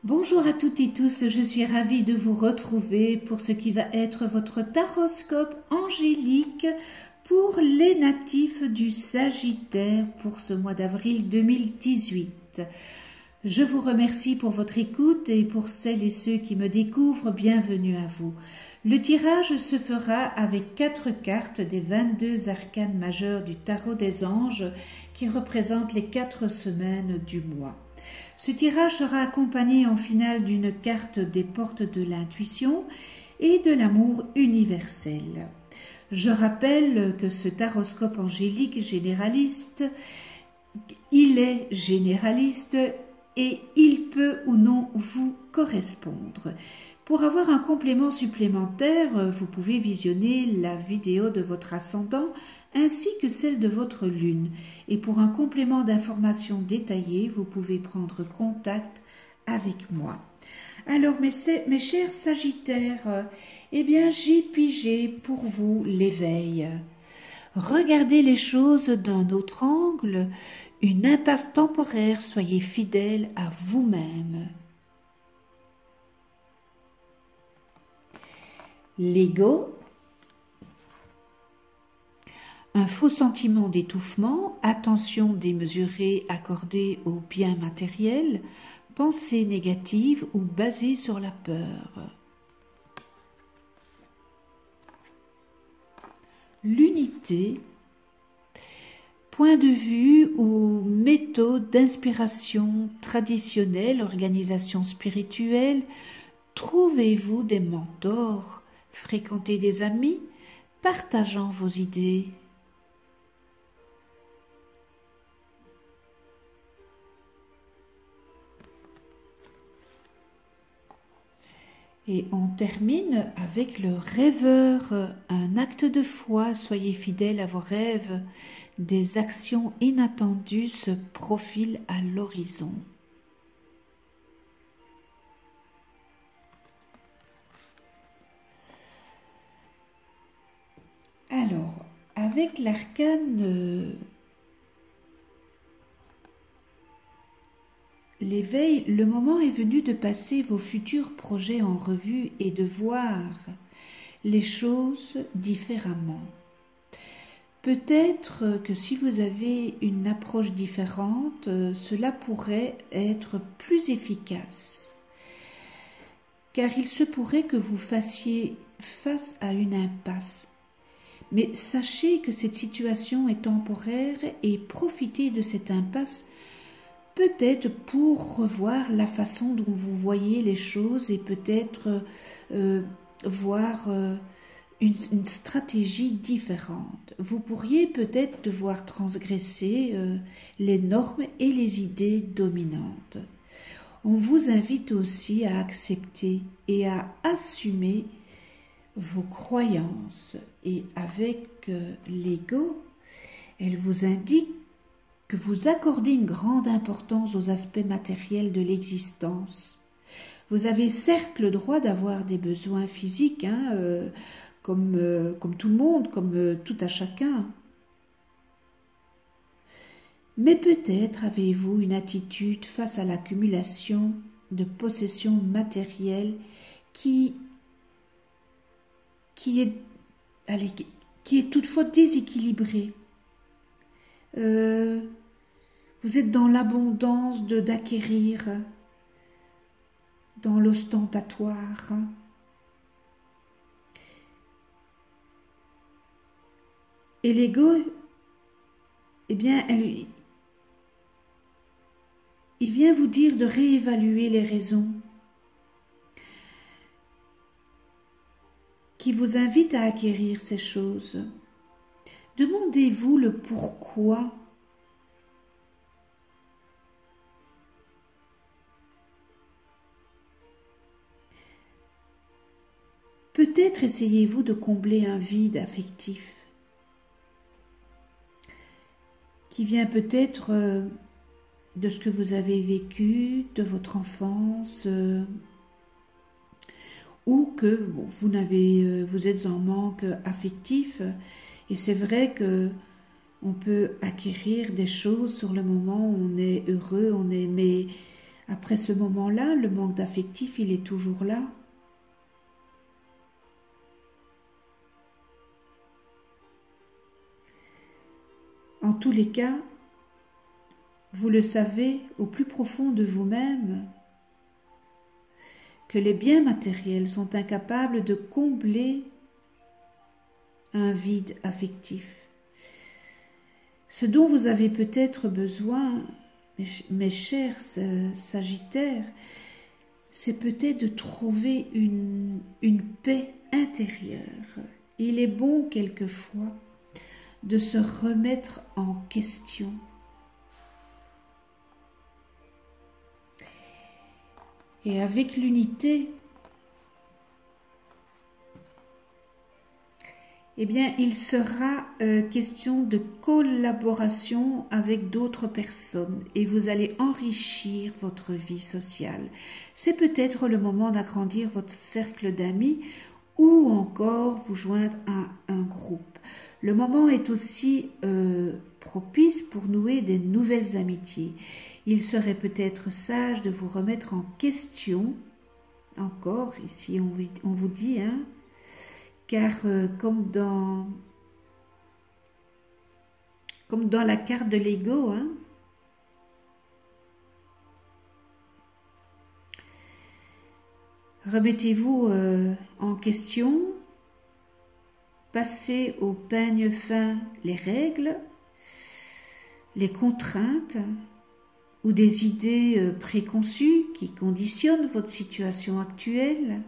Bonjour à toutes et tous, je suis ravie de vous retrouver pour ce qui va être votre taroscope angélique pour les natifs du Sagittaire pour ce mois d'avril 2018. Je vous remercie pour votre écoute et pour celles et ceux qui me découvrent, bienvenue à vous. Le tirage se fera avec 4 cartes des 22 arcanes majeures du tarot des anges qui représentent les 4 semaines du mois. Ce tirage sera accompagné en finale d'une carte des portes de l'intuition et de l'amour universel. Je rappelle que ce taroscope angélique généraliste, il est généraliste et il peut ou non vous correspondre. Pour avoir un complément supplémentaire, vous pouvez visionner la vidéo de votre ascendant ainsi que celle de votre lune. Et pour un complément d'information détaillé, vous pouvez prendre contact avec moi. Alors mes chers Sagittaires, eh bien j'ai pigé pour vous l'éveil. Regardez les choses d'un autre angle, une impasse temporaire, soyez fidèles à vous-même. L'ego, un faux sentiment d'étouffement, attention démesurée accordée aux biens matériels, pensée négative ou basée sur la peur. L'unité, point de vue ou méthode d'inspiration traditionnelle, organisation spirituelle, trouvez-vous des mentors, fréquentez des amis, partageant vos idées. Et on termine avec le rêveur, un acte de foi, soyez fidèles à vos rêves, des actions inattendues se profilent à l'horizon. Alors, avec l'arcane l'éveil, le moment est venu de passer vos futurs projets en revue et de voir les choses différemment. Peut-être que si vous avez une approche différente, cela pourrait être plus efficace. Car il se pourrait que vous fassiez face à une impasse. Mais sachez que cette situation est temporaire et profitez de cette impasse peut-être pour revoir la façon dont vous voyez les choses et peut-être voir une stratégie différente. Vous pourriez peut-être devoir transgresser les normes et les idées dominantes. On vous invite aussi à accepter et à assumer vos croyances. Et avec l'ego, elle vous indique que vous accordez une grande importance aux aspects matériels de l'existence. Vous avez certes le droit d'avoir des besoins physiques, comme tout le monde, comme tout à chacun. Mais peut-être avez-vous une attitude face à l'accumulation de possessions matérielles qui est toutefois déséquilibrée. Vous êtes dans l'abondance d'acquérir, dans l'ostentatoire. Et l'ego, eh bien, il vient vous dire de réévaluer les raisons qui vous invitent à acquérir ces choses. Demandez-vous le pourquoi. Peut-être essayez-vous de combler un vide affectif qui vient peut-être de ce que vous avez vécu, de votre enfance, ou que vous êtes en manque affectif. Et c'est vrai que on peut acquérir des choses sur le moment où on est heureux, mais Après ce moment-là, le manque d'affectif, il est toujours là. En tous les cas, vous le savez au plus profond de vous-même que les biens matériels sont incapables de combler un vide affectif. Ce dont vous avez peut-être besoin, mes chers Sagittaires, c'est peut-être de trouver une paix intérieure. Il est bon quelquefois de se remettre en question. Et avec l'unité, eh bien, il sera question de collaboration avec d'autres personnes et vous allez enrichir votre vie sociale. C'est peut-être le moment d'agrandir votre cercle d'amis ou encore vous joindre à un groupe. Le moment est aussi propice pour nouer des nouvelles amitiés. Il serait peut-être sage de vous remettre en question, encore ici on vous dit, hein, car comme dans la carte de l'ego, hein, remettez-vous en question, passez au peigne fin les règles, les contraintes ou des idées préconçues qui conditionnent votre situation actuelle.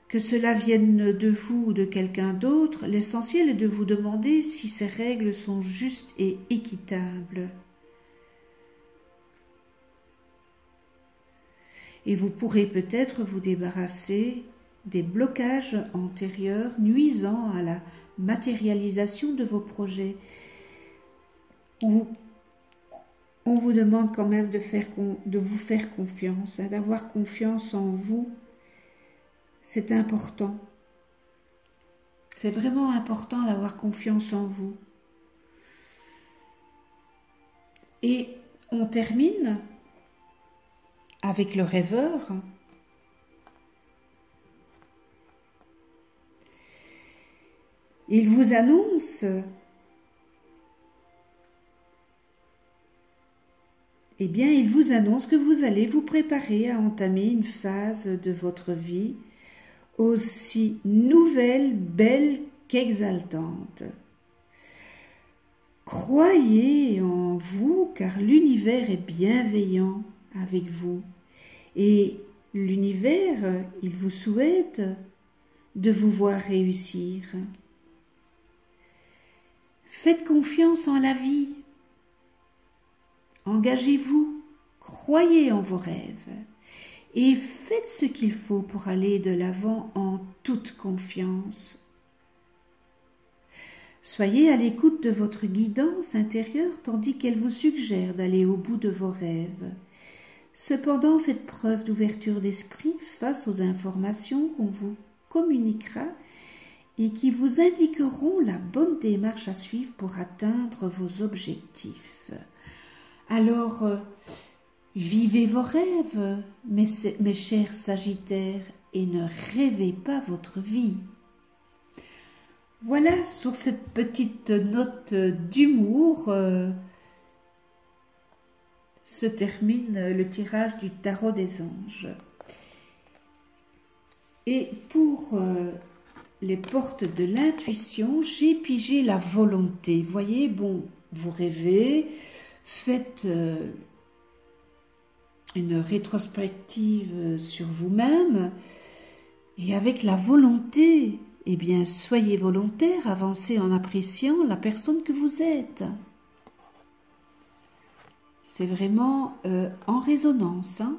Que cela vienne de vous ou de quelqu'un d'autre, l'essentiel est de vous demander si ces règles sont justes et équitables. Et vous pourrez peut-être vous débarrasser des blocages antérieurs nuisant à la matérialisation de vos projets. Ou on vous demande quand même de vous faire confiance, hein, d'avoir confiance en vous. C'est important. C'est vraiment important d'avoir confiance en vous. Et on termine avec le rêveur. Il vous annonce il vous annonce que vous allez vous préparer à entamer une phase de votre vie aussi nouvelle, belle qu'exaltante. Croyez en vous car l'univers est bienveillant avec vous et l'univers, il vous souhaite de vous voir réussir. Faites confiance en la vie. Engagez-vous, croyez en vos rêves et faites ce qu'il faut pour aller de l'avant en toute confiance. Soyez à l'écoute de votre guidance intérieure tandis qu'elle vous suggère d'aller au bout de vos rêves. Cependant, faites preuve d'ouverture d'esprit face aux informations qu'on vous communiquera et qui vous indiqueront la bonne démarche à suivre pour atteindre vos objectifs. Alors, vivez vos rêves, mes chers Sagittaires, et ne rêvez pas votre vie. Voilà, sur cette petite note d'humour, se termine le tirage du tarot des anges. Et pour les portes de l'intuition, j'ai pigé la volonté. Vous voyez, bon, vous rêvez, faites une rétrospective sur vous-même et avec la volonté, eh bien, soyez volontaire, avancez en appréciant la personne que vous êtes. C'est vraiment en résonance, hein.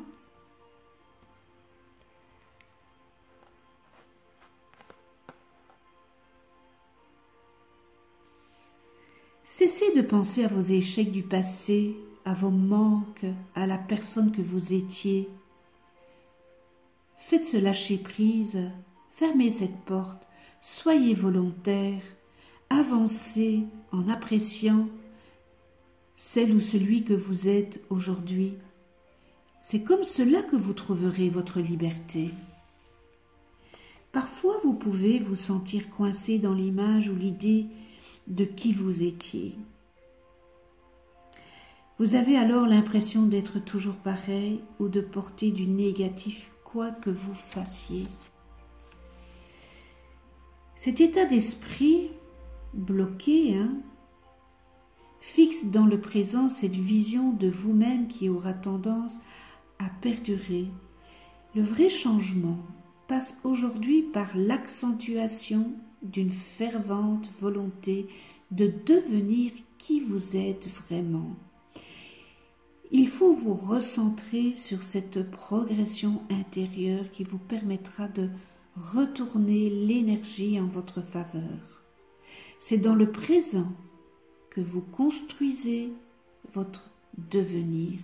Cessez de penser à vos échecs du passé, à vos manques, à la personne que vous étiez. Faites ce lâcher prise, fermez cette porte, soyez volontaire, avancez en appréciant celle ou celui que vous êtes aujourd'hui. C'est comme cela que vous trouverez votre liberté. Parfois, vous pouvez vous sentir coincé dans l'image ou l'idée de qui vous étiez. Vous avez alors l'impression d'être toujours pareil ou de porter du négatif quoi que vous fassiez. Cet état d'esprit bloqué, fixe dans le présent cette vision de vous-même qui aura tendance à perdurer. Le vrai changement passe aujourd'hui par l'accentuation d'une fervente volonté de devenir qui vous êtes vraiment. Il faut vous recentrer sur cette progression intérieure qui vous permettra de retourner l'énergie en votre faveur. C'est dans le présent que vous construisez votre devenir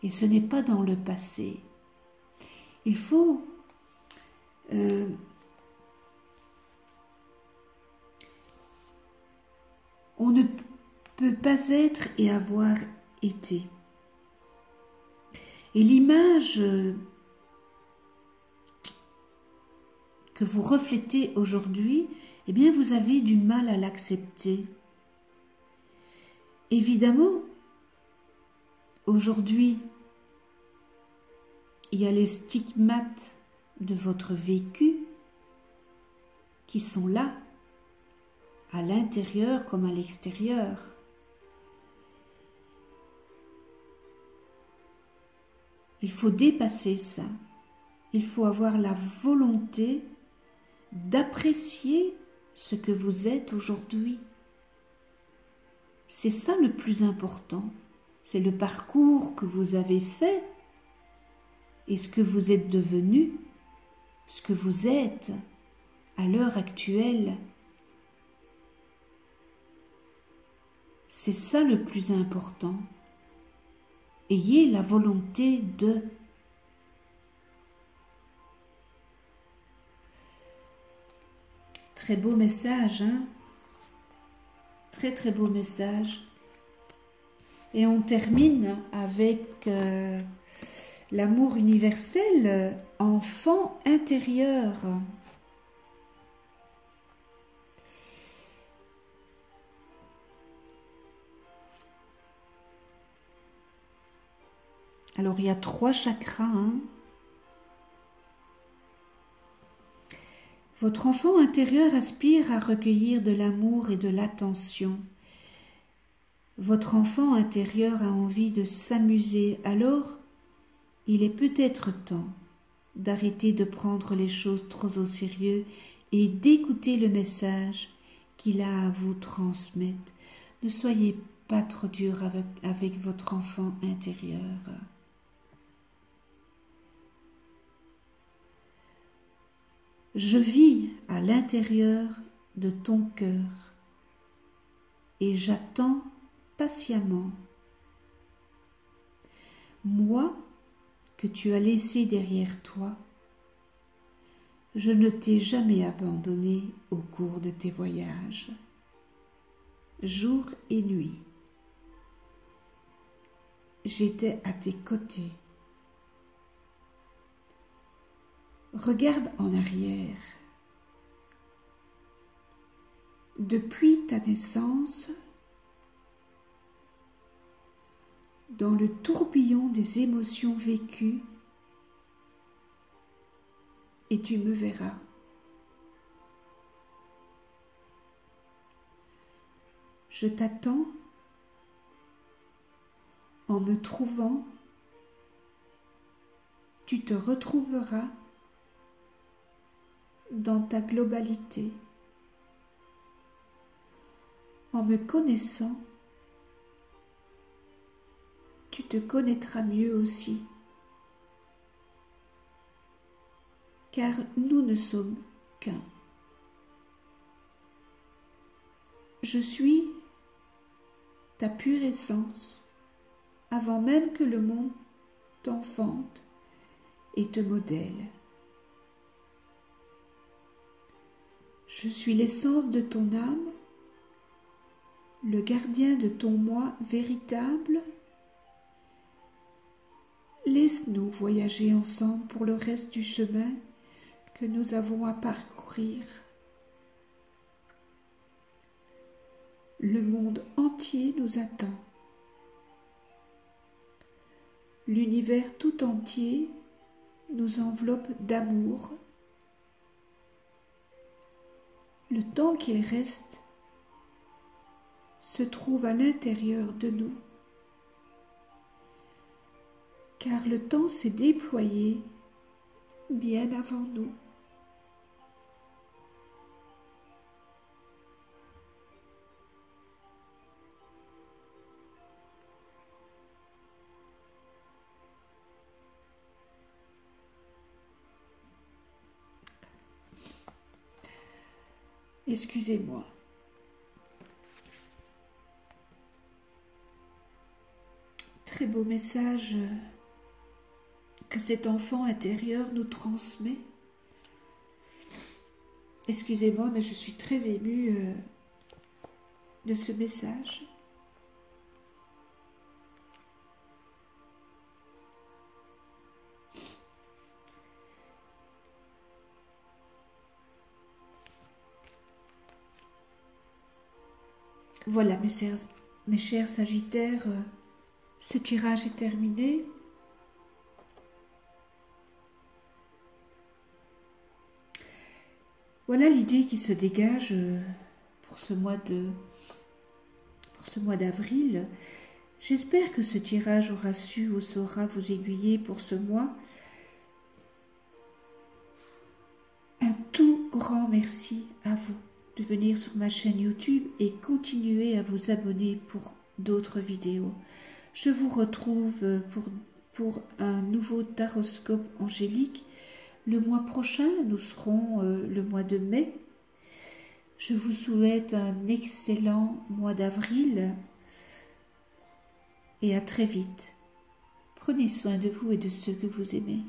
et ce n'est pas dans le passé. Il faut on ne peut pas être et avoir été. Et l'image que vous reflétez aujourd'hui, eh bien vous avez du mal à l'accepter. Évidemment, aujourd'hui, il y a les stigmates de votre vécu qui sont là, à l'intérieur comme à l'extérieur. Il faut dépasser ça. Il faut avoir la volonté d'apprécier ce que vous êtes aujourd'hui. C'est ça le plus important. C'est le parcours que vous avez fait et ce que vous êtes devenu, ce que vous êtes à l'heure actuelle. C'est ça le plus important. Ayez la volonté de. Très beau message, Très très beau message. Et on termine avec l'amour universel, enfant intérieur. Alors, il y a 3 chakras. Votre enfant intérieur aspire à recueillir de l'amour et de l'attention. Votre enfant intérieur a envie de s'amuser. Alors, il est peut-être temps d'arrêter de prendre les choses trop au sérieux et d'écouter le message qu'il a à vous transmettre. Ne soyez pas trop dur avec votre enfant intérieur. Je vis à l'intérieur de ton cœur et j'attends patiemment. Moi, que tu as laissé derrière toi, je ne t'ai jamais abandonné au cours de tes voyages, jour et nuit. J'étais à tes côtés. Regarde en arrière. Depuis ta naissance, dans le tourbillon des émotions vécues, et tu me verras. Je t'attends en me trouvant, tu te retrouveras dans ta globalité. En me connaissant, tu te connaîtras mieux aussi. Car nous ne sommes qu'un. Je suis ta pure essence, avant même que le monde t'enfante et te modèle. Je suis l'essence de ton âme, le gardien de ton moi véritable, laisse-nous voyager ensemble pour le reste du chemin que nous avons à parcourir. Le monde entier nous attend. L'univers tout entier nous enveloppe d'amour. Le temps qu'il reste se trouve à l'intérieur de nous, car le temps s'est déployé bien avant nous. Excusez-moi. Très beau message que cet enfant intérieur nous transmet. Excusez-moi, mais je suis très émue de ce message. Voilà, mes chers Sagittaires, ce tirage est terminé. Voilà l'idée qui se dégage pour ce mois d'avril. J'espère que ce tirage aura su ou saura vous aiguiller pour ce mois. Un tout grand merci à vous de venir sur ma chaîne YouTube et continuer à vous abonner pour d'autres vidéos. Je vous retrouve pour un nouveau taroscope angélique. Le mois prochain, nous serons le mois de mai. Je vous souhaite un excellent mois d'avril et à très vite. Prenez soin de vous et de ceux que vous aimez.